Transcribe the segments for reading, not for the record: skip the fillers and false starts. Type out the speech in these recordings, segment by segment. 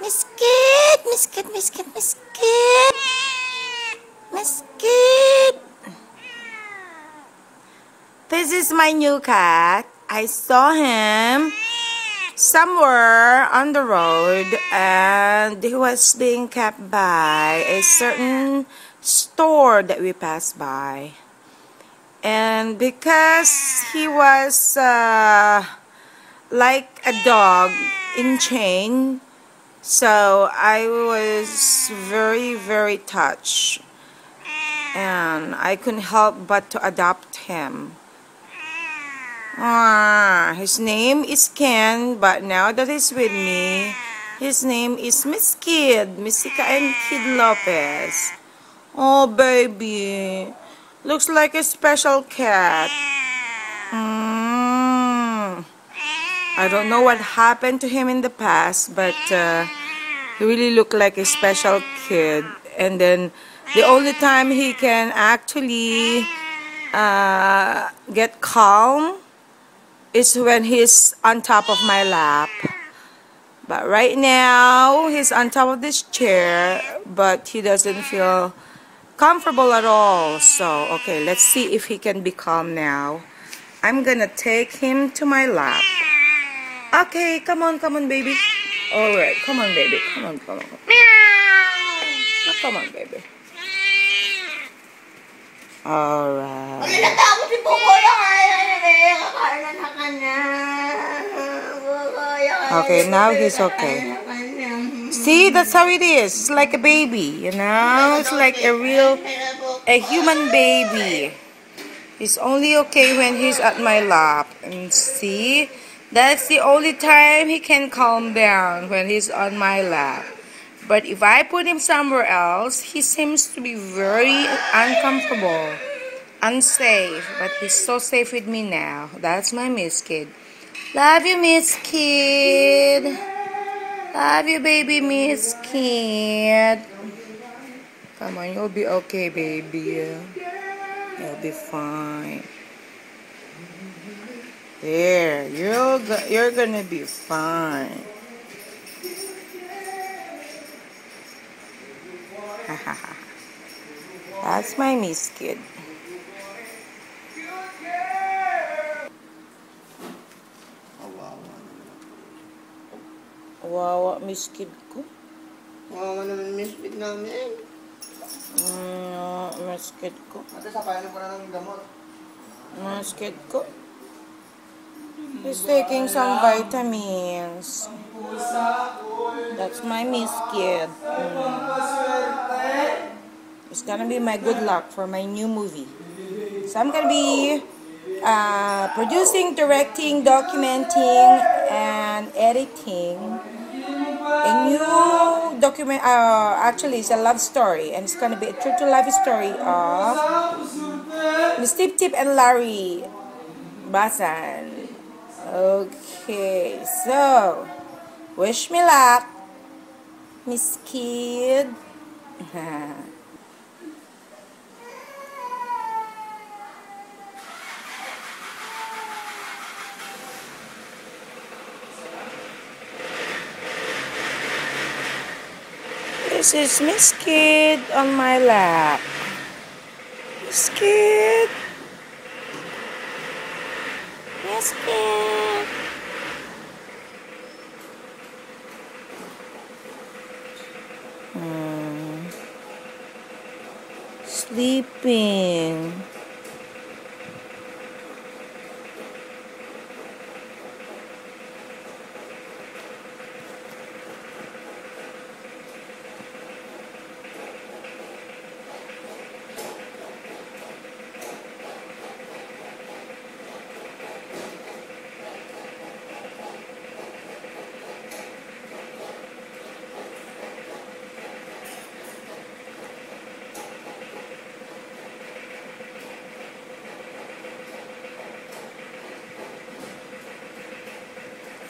Miss Kid! Miss Kid, Miss Kid, Miss Kid! Miss Kid! This is my new cat. I saw him somewhere on the road and he was being kept by a certain store that we passed by. And because he was like a dog in chain, so I was very touched and I couldn't help but to adopt him. His name is Ken, but now that he's with me, his name is Miss Kid, Missika and Kid Lopez. Oh baby, looks like a special cat. I don't know what happened to him in the past, but he really looked like a special kid. And then the only time he can actually get calm is when he's on top of my lap. But right now, he's on top of this chair, but he doesn't feel comfortable at all. So, okay, let's see if he can be calm now. I'm gonna take him to my lap. Okay, come on, baby. Alright, come on, baby. Come on. Oh, come on, baby. Alright. Okay, now he's okay. See, that's how it is. It's like a baby, you know? It's like a human baby. He's only okay when he's at my lap. And see, that's the only time he can calm down, when he's on my lap. But if I put him somewhere else, he seems to be very uncomfortable, unsafe. But he's so safe with me now. That's my Miss Kid. Love you, Miss Kid. Love you, baby Miss Kid. Come on, you'll be okay, baby. You'll be fine. There, you're gonna be fine. That's my Miss Kid. Wawa, Miss Kid ko. Wawa naman Miss Kid namin. Miss Kid ko. Ate, sapayan ko na ng gamot. Miss Kid ko. He's taking some vitamins. That's my Miss Kid. It's gonna be my good luck for my new movie. So I'm gonna be producing, directing, documenting, and editing a new document. Actually, it's a love story, and it's gonna be a true-to-life story of Miss Tip Tip and Larry Basan. Okay, so wish me luck, Miss Kid. This is Miss Kid on my lap. Miss Kid. Miss Kid. Sleeping.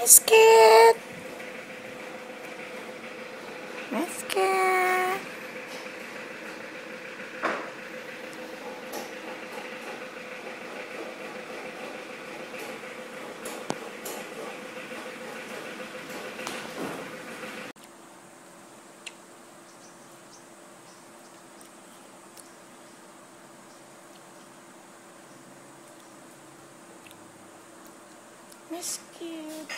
Miss Kid. Miss Kid. It's cute.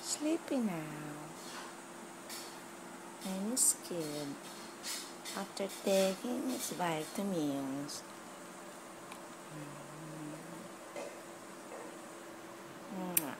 Sleepy now. And it's cute. After taking its vitamins. Mwah.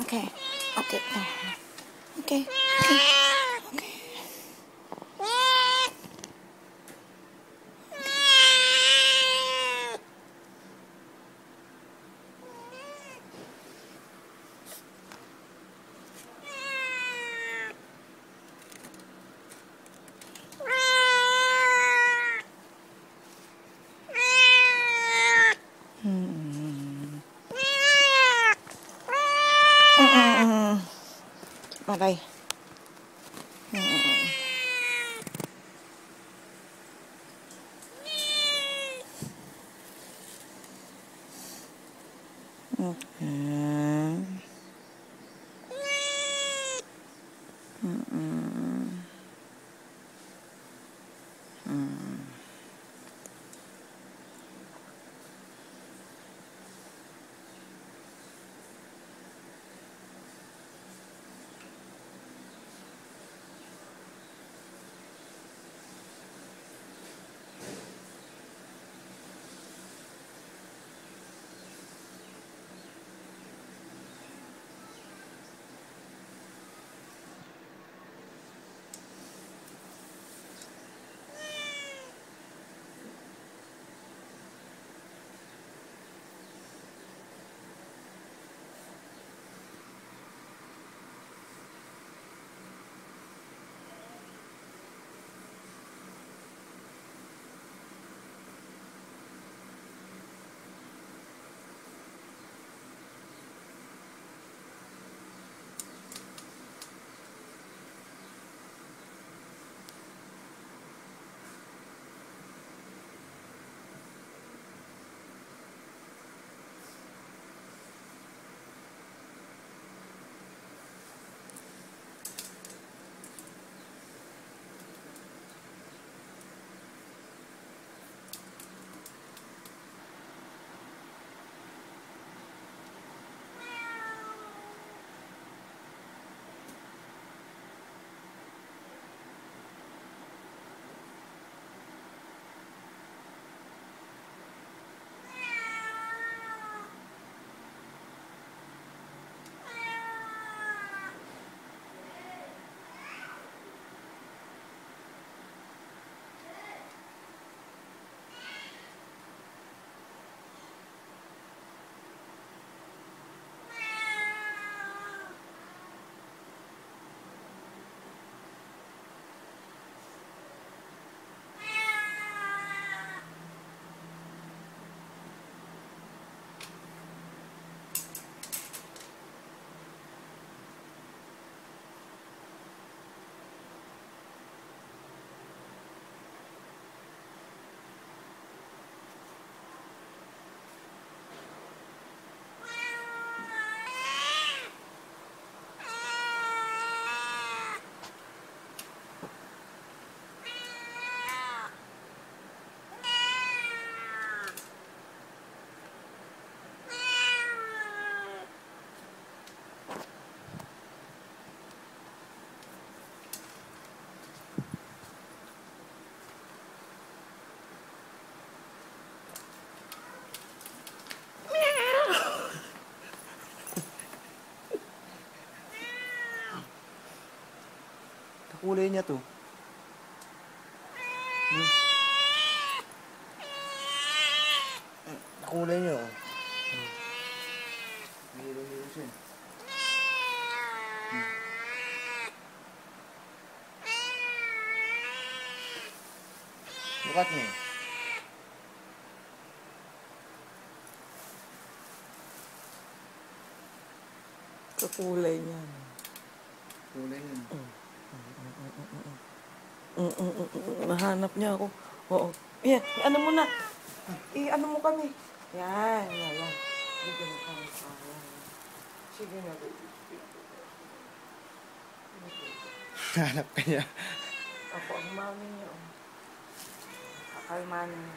Okay. Okay. Okay. Okay. Aray. Kakulay niya to. Kakulay niya, oh. Hilo-hilo siya. Look at me. Kakulay niya. Kulay niya. Nahanap niya ako. Oo. Yan, ano mo na. Ano mo kami. Yan, yan. Bigyan mo kami. Sige na, baby. Hanap ka niya. Ako ang mami niyo. Kakalmanin niyo.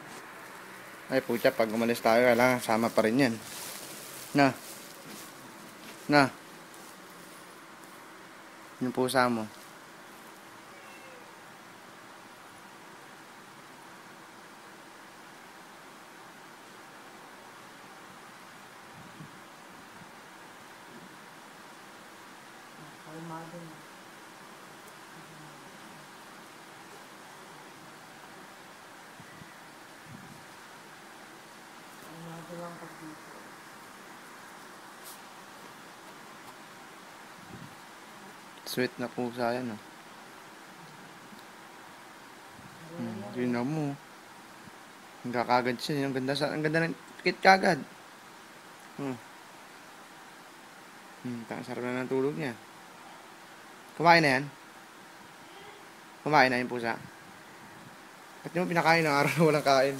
Ay, pucha, pag umalis tayo, kailangan sama pa rin yan. Na. Yung pusa mo. Kakalmanin niyo. Kalmado lang pag dito. Sweet na pusa yan, oh. Tingnan mo. Ang kakagad siya. Ang ganda ng kit kagad. Sarap na ng tulog niya. Kumain na yan? Kumain na yung pusa? Ba't di mo pinakain ng araw na walang kain?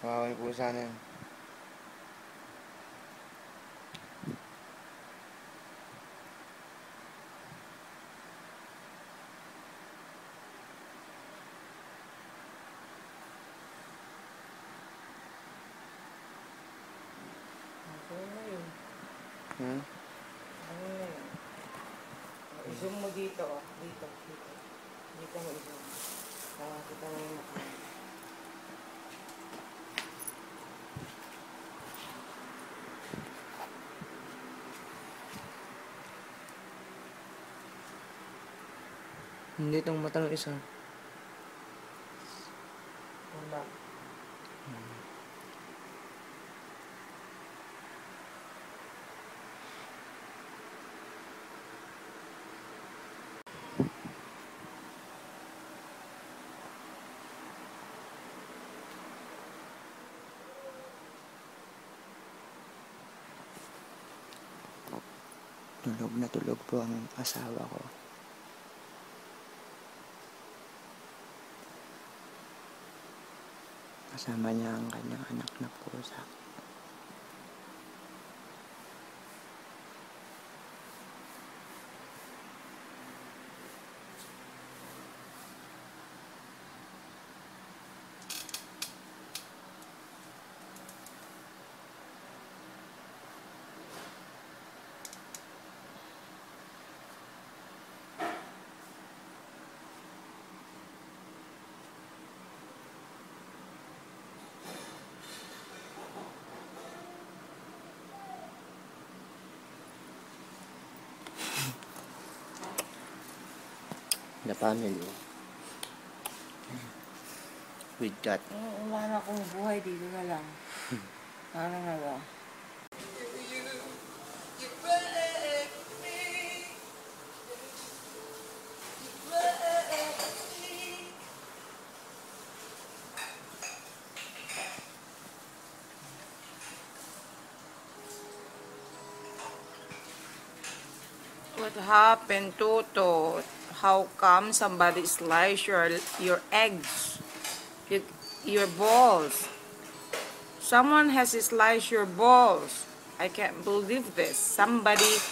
Kawawa yung pusa na yan. Okay na yun. Hmm? Ano na yun? I-zoom mo dito, oh. Dito. Dito mo i-zoom. Kita mo yung makain. Hindi itong mata ng isa. Wala. Tulog na tulog po ang asawa ko. Kasama niya ang kanyang anak na pusa. The family with that. Wala na akong buhay dito na lang. Ano na lang. What happened, Toto? How come somebody sliced your eggs? Your balls? Someone has sliced your balls. I can't believe this. Somebody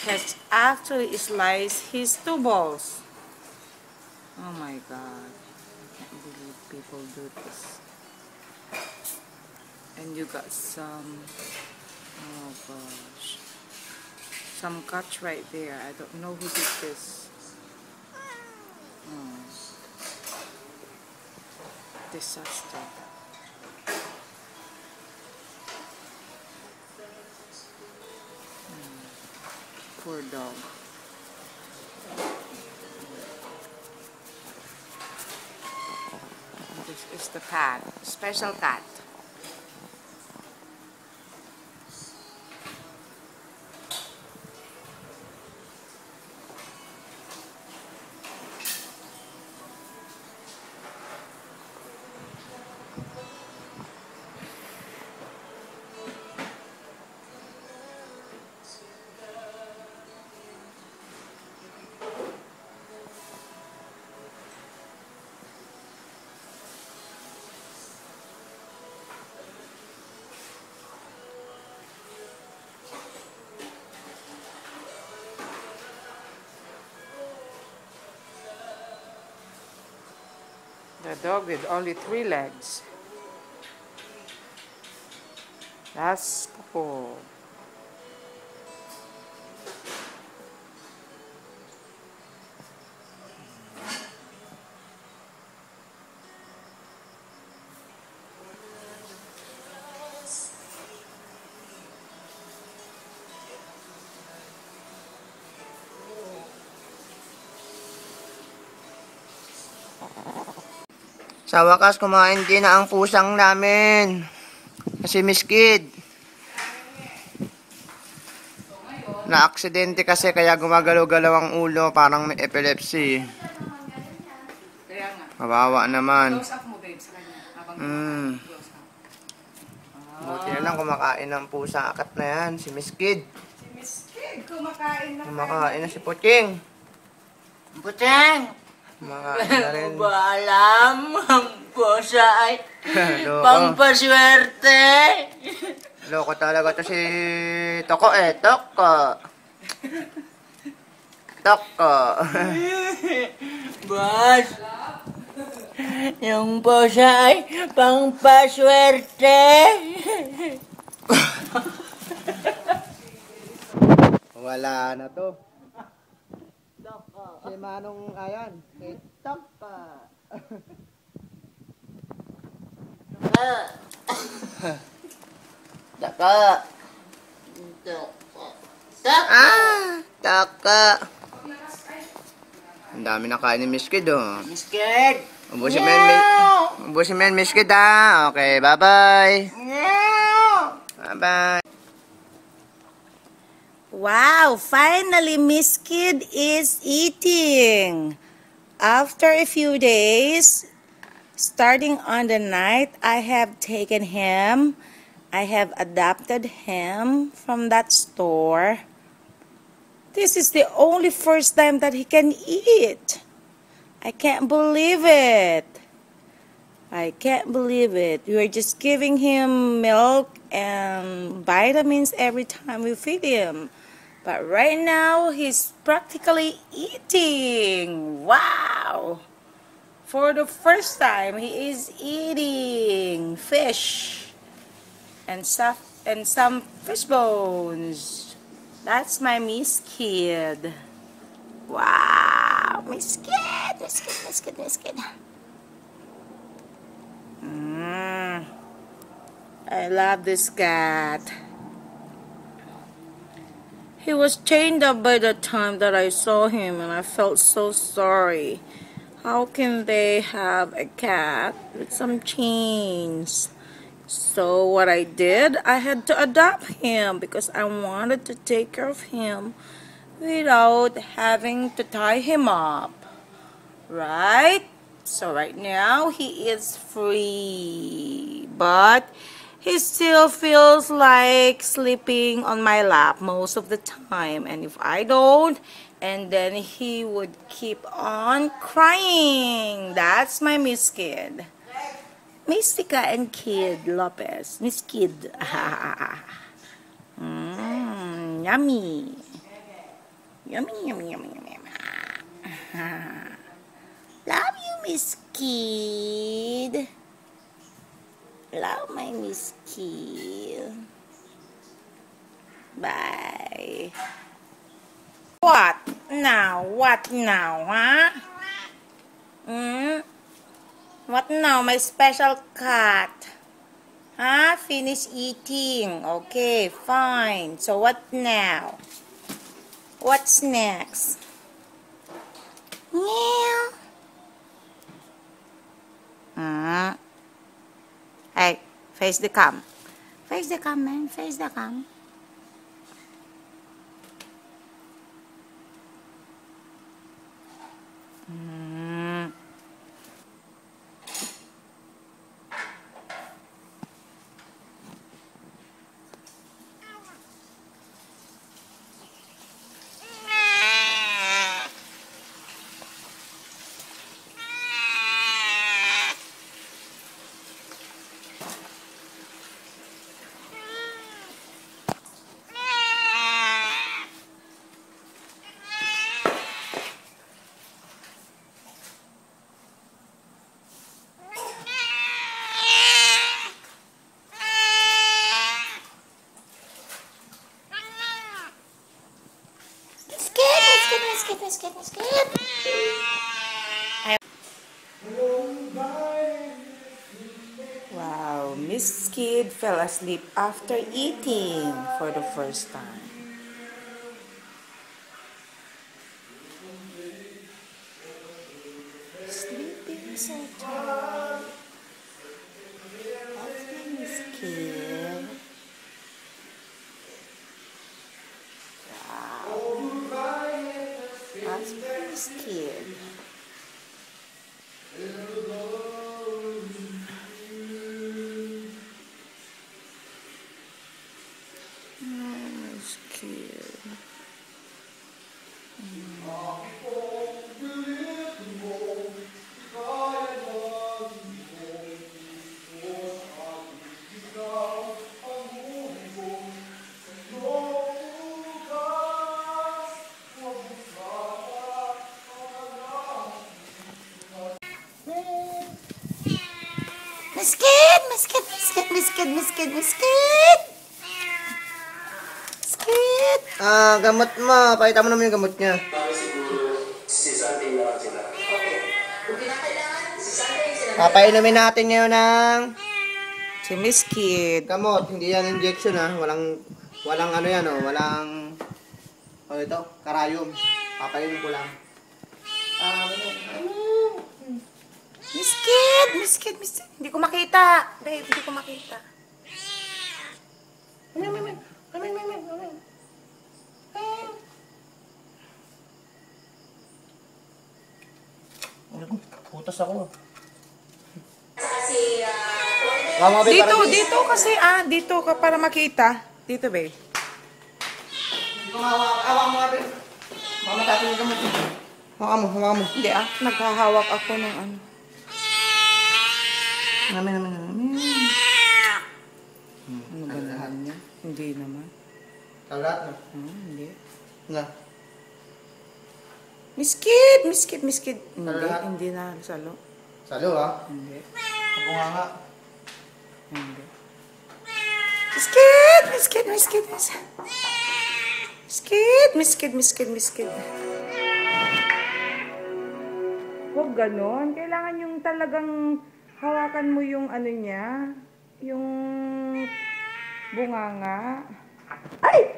has actually sliced his two balls. Oh my God. I can't believe people do this. And you got some, oh gosh, some cuts right there. I don't know who did this. Oh. Disaster. Poor dog. is the cat. Special cat. The dog with only 3 legs. That's cool. Sa wakas, kumain din na ang pusang namin. Kasi Miss Kid. Na-aksidente kasi kaya gumagalaw-galaw ang ulo. Parang may epilepsy. Kaya nga. Kawawa naman. Close up mo, babe, sa kanya. Habang close up. Buti na lang kumakain ng pusa. Akat na yan. Si Miss Kid. Si Miss Kid, kumakain na. Kumakain na si Puching. Pucheng! Kumakain na rin. Ba alam, ang pusa ay Loko. pampaswerte. Loko talaga to si Toko eh. Toko. Toko. Boss, yung pusa ay pampaswerte. Wala na to. Si Manong ayan. Si Toko. Taka. Toko. Ang dami na kain ni Miss Kid oh. Miss Kid. Ubusin mo yan, Miss Kid ha. Okay, bye-bye. Bye-bye. Wow, finally Miss Kid is eating. After a few days, starting on the night, I have taken him. I have adopted him from that store. This is the only first time that he can eat. I can't believe it. I can't believe it. We are just giving him milk and vitamins every time we feed him. But right now, he's practically eating. Wow! For the first time, he is eating fish and some fish bones. That's my Miss Kid. Wow! Miss Kid! Miss Kid, Miss Kid, Miss Kid. I love this cat. He was chained up by the time that I saw him, and I felt so sorry. How can they have a cat with some chains? So what I did, I had to adopt him because I wanted to take care of him without having to tie him up. Right? So right now, he is free. But he still feels like sleeping on my lap most of the time. And if I don't, and then he would keep on crying. That's my Miss Kid. Mystica and Kid Lopez. Miss Kid. Yummy. Yummy, yummy, yummy, yummy. Love you, Miss Kid. Love my Miss Kid. Bye. What now? What now, huh? What now, my special cat? Huh? Finish eating. Okay, fine. So what now? What's next? Meow. Face the cam. Face the cam, man. Face the cam. Skid. Wow, Miss Skid fell asleep after eating for the first time. Sleeping so tired. That's my Miss Skid. That's my Skid. Miskid! Gamot mo. Pakita mo naman yung gamot niya. Papainumin natin ngayon ng Si Miskid. gamot. Hindi yan injection ha. Walang ano yan oh. Walang ito, karayom. Papainumin ko lang. Miskid. Hindi ko makita. Babe, hindi ko makita. Putas ako. Dito kasi, dito ka para makita. Dito, babe. Hawak mo nga, babe. Mamatapin yung gamot. Hawak mo. Hindi naghahawak ako ng ano. Namin. Ano ba lahat niya? Hindi naman. Lahat na. Hindi. Na. Miskid. Lahat? Hindi na. Salo. Salo ha? Hindi. Ako nga. Hindi. Miskid. Huwag ganon. Kailangan yung talagang hawakan mo yung ano niya. Yung bunganga. Ay,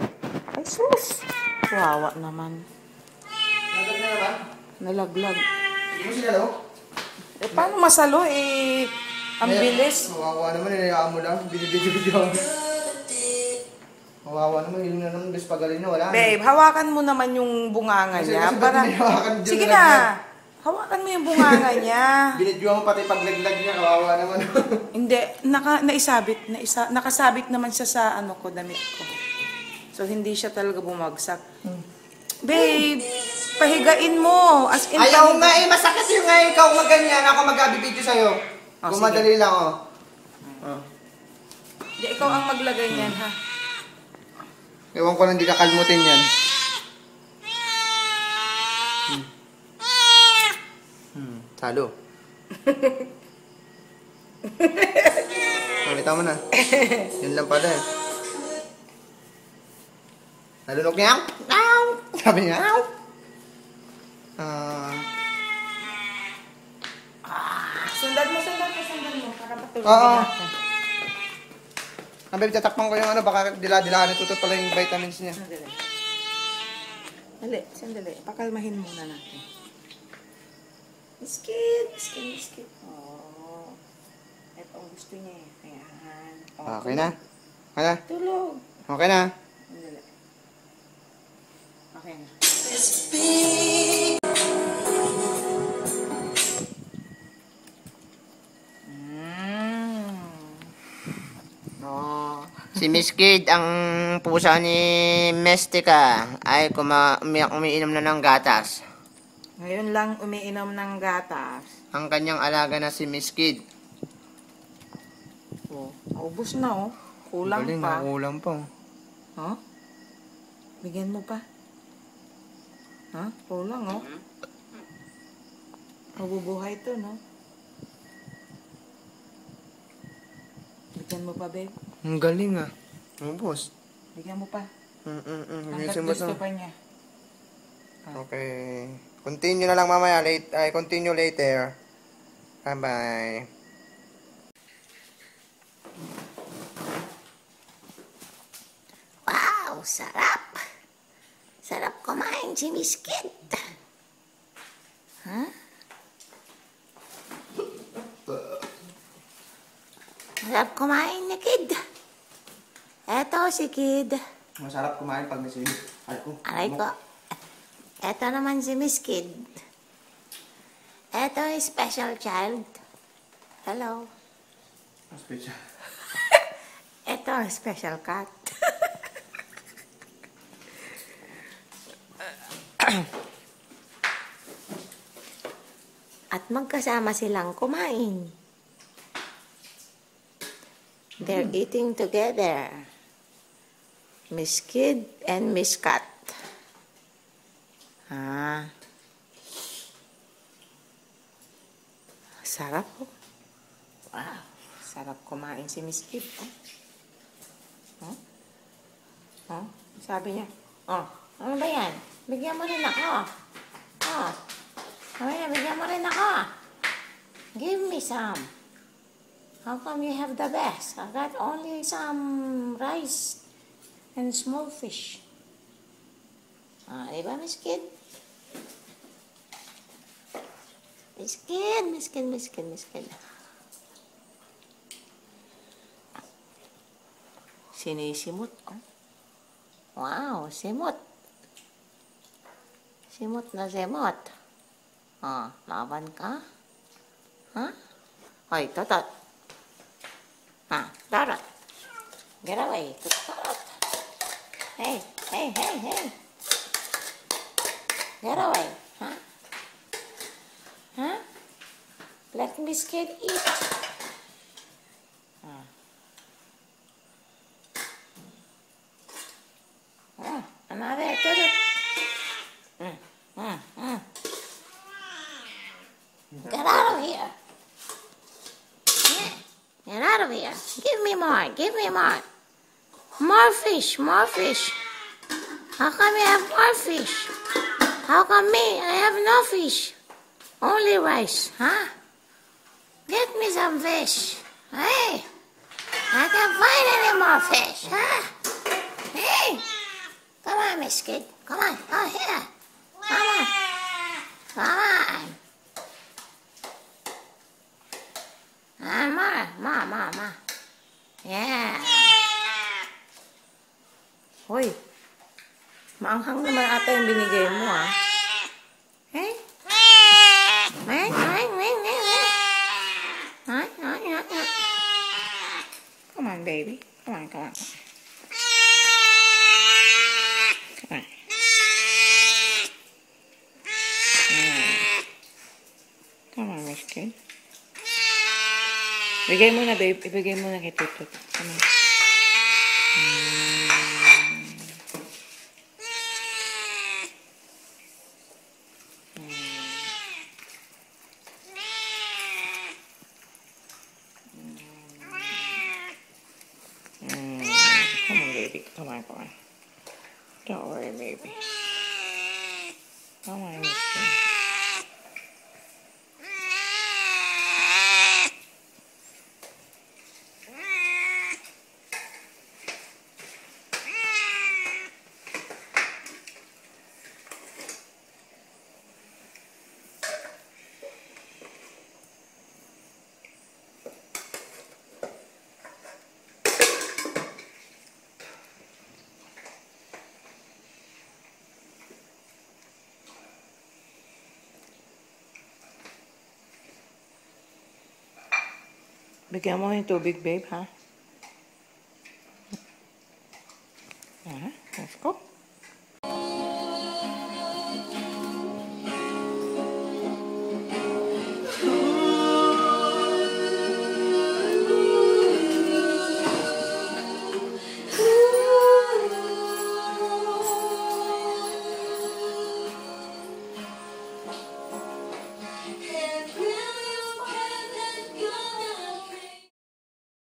sus! Wawa naman. Nagag na naman? Nalaglag. Hindi mo sinalo? Paano masalo ang bilis. Kawawa naman, inayaan mo lang. Binibidyo. Kawawa naman, hiling na naman. Bes pagaling na, wala. Babe, hawakan mo naman yung bunganga niya. Para... Sige na. Hawakan mo yung bunganga niya. Binidyo mo pati paglaglag niya, kawawa naman. Hindi, nakasabit naman siya sa damit ko. So, hindi siya talaga bumagsak. Babe, pahigain mo. As in, Ayaw nga masakit yung nga ikaw maganyan. Ako mag-abibidyo sa'yo. Gumadali lang, Hindi, ikaw ang maglagay niyan, ha? Ewan ko lang, hindi ka kalmutin yan. Salo. Kita mo na. Yun lang pala eh. Nalunok niya? Ow! Sabi niya? Ow! Sundan mo. Para matulog Oo. natin. Babe, tatakpan ko yung baka dila-dilaan itutot pala yung vitamins niya. Sandali. Pakalmahin muna natin. Miskid. Oh. Ito ang Gusto niya eh. Ayan. Okay na? Okay na? Tulog. Okay na? Sandali. Okay na. Oh. Si Miss Kid, ang pusa ni Mestica, ay umiinom na ng gatas. Ngayon lang umiinom ng gatas. Ang kanyang alaga na si Miss Kid. Oh, ubos na oh. Kulang Galing, pa. kulang pa. Huh? Bigyan mo pa. Ha? Kulang oh. Mabubuhay to, no? Bigyan mo pa, babe. Ang galing ah. Ubos. Bigyan mo pa. Hanggat Bilisan mo gusto to. pa niya. Okay. Continue na lang mamaya. Continue later. Bye-bye. Wow, sarap. Sarap kumain si Miss Kid. Huh? Sarap kumain ni Kid. Eto si Kid. Masarap kumain pag may sili. Aray ko. Eto naman si Miss Kid. Eto is special child. Hello. Special. Eto special cat. At magkasama silang kumain. They're eating together. Miss Kid and Miss Cat. Ah. Sarap po. Wow. Sarap kumain si Miss Kid. Huh? Huh? Sabi niya, oh, ano ba yan? Bigyan mo rin ako. Oh. Sabi niya, bigyan mo rin ako. Give me some. How come you have the best? I got only some rice and small fish. Ah, di ba, Miss Kid? Miss Kid, Miss Kid, Miss Kid, Miss Kid. Sinisimot, oh. Wow, simot. Simot na simot. Ah, laban ka? Huh? Hoy, Totot. Ah, Totot. Get away, Totot. Hey, hey, hey, hey. Get away, huh? Huh? Let Miss Kid eat. Ah. Oh, another Totot. Get out of here. Yeah. Get out of here. Give me more. Give me more. More fish. More fish. How come you have more fish? How come me? I have no fish. Only rice. Huh? Get me some fish. Hey. I can't find any more fish. Huh? Hey. Come on, Miss Kid. Come on. Oh, here. Come on. Come on. Ma. Yeah. Hoy. Maanghang naman ata yung binigay mo, ah. Hey? Come on, baby. Come on. Come on. Come on, Miss Kid. Bigay mo na, babe. Ibigay mo na kay Tutot. Come on. Come on, baby. Come on. Don't worry, baby. Come on, Miss Kid. Bigyan mo yung tubig, babe, ha?